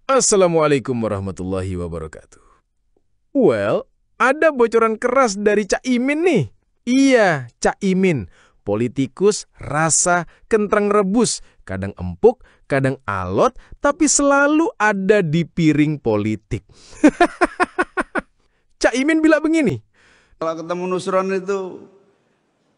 Assalamualaikum warahmatullahi wabarakatuh. Well, ada bocoran keras dari Cak Imin nih. Iya, Cak Imin. Politikus rasa kentrang rebus. Kadang empuk, kadang alot, tapi selalu ada di piring politik. Cak Imin bilang begini. Kalau ketemu Nusron itu,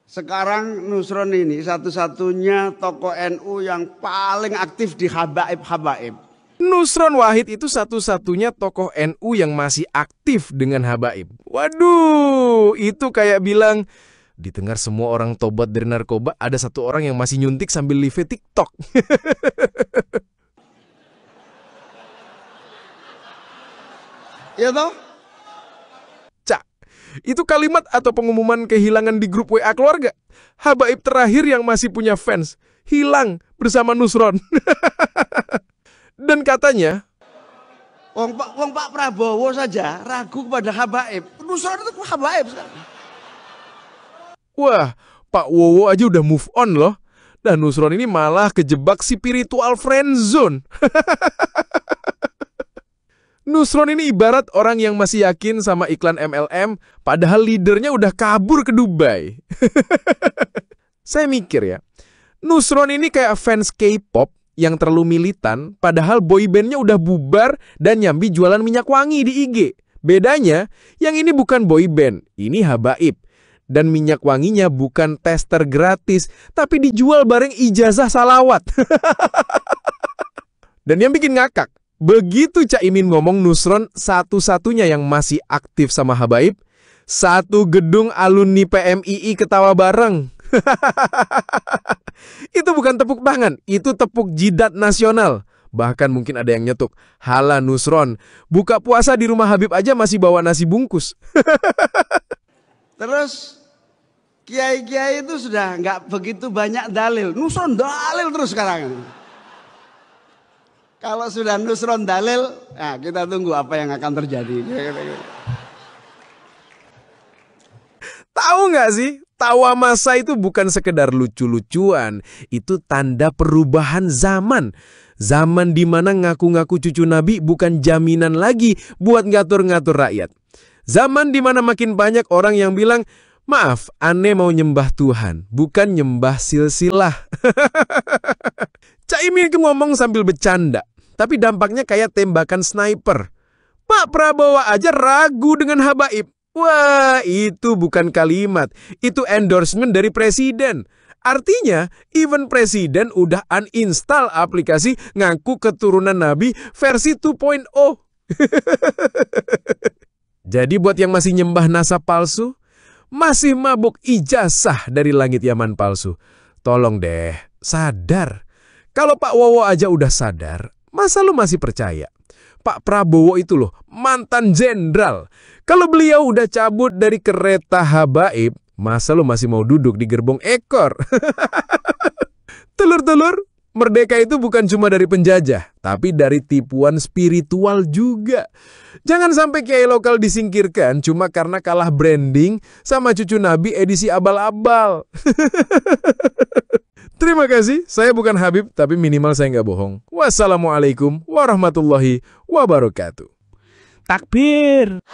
sekarang Nusron ini satu-satunya tokoh NU yang paling aktif di habaib-habaib. Nusron Wahid itu satu-satunya tokoh NU yang masih aktif dengan habaib. Waduh, itu kayak bilang, didengar semua orang tobat dari narkoba, ada satu orang yang masih nyuntik sambil live TikTok. Ya toh? Cak, itu kalimat atau pengumuman kehilangan di grup WA keluarga. Habaib terakhir yang masih punya fans, hilang bersama Nusron. Dan katanya, Wong Pak Prabowo saja ragu kepada habaib. Nusron itu habaib sekarang. Wah, Pak Wowo aja udah move on loh. Dan Nusron ini malah kejebak spiritual friend zone. Nusron ini ibarat orang yang masih yakin sama iklan MLM, padahal leadernya udah kabur ke Dubai. Saya mikir ya, Nusron ini kayak fans K-pop yang terlalu militan, padahal boybandnya udah bubar dan nyambi jualan minyak wangi di IG. Bedanya, yang ini bukan boyband, ini habaib. Dan minyak wanginya bukan tester gratis, tapi dijual bareng ijazah salawat. Dan yang bikin ngakak, begitu Cak Imin ngomong Nusron satu-satunya yang masih aktif sama habaib, satu gedung alumni PMII ketawa bareng. Itu bukan tepuk tangan, itu tepuk jidat nasional. Bahkan mungkin ada yang nyetuk, "Hala Nusron, buka puasa di rumah Habib aja masih bawa nasi bungkus." Terus kiai-kiai itu sudah nggak begitu banyak dalil. Nusron dalil terus sekarang. Kalau sudah Nusron dalil, nah kita tunggu apa yang akan terjadi. Tahu nggak sih? Tawa masa itu bukan sekedar lucu-lucuan. Itu tanda perubahan zaman. Zaman di mana ngaku-ngaku cucu Nabi bukan jaminan lagi buat ngatur-ngatur rakyat. Zaman di mana makin banyak orang yang bilang, "Maaf, ane mau nyembah Tuhan, bukan nyembah silsilah." Cak Imin itu ngomong sambil bercanda, tapi dampaknya kayak tembakan sniper. Pak Prabowo aja ragu dengan habaib. Wah, itu bukan kalimat, itu endorsement dari presiden. Artinya, even presiden udah uninstall aplikasi ngaku keturunan Nabi versi 2.0. Jadi buat yang masih nyembah nasab palsu, masih mabuk ijazah dari langit Yaman palsu, tolong deh, sadar. Kalau Pak Wowo aja udah sadar, masa lu masih percaya? Pak Prabowo itu loh, mantan jenderal. Kalau beliau udah cabut dari kereta habaib, masa lu masih mau duduk di gerbong ekor? Telur-telur, merdeka itu bukan cuma dari penjajah, tapi dari tipuan spiritual juga. Jangan sampai kiai lokal disingkirkan cuma karena kalah branding sama cucu Nabi edisi abal-abal. Terima kasih, saya bukan Habib, tapi minimal saya nggak bohong. Wassalamualaikum warahmatullahi wabarakatuh. Takbir.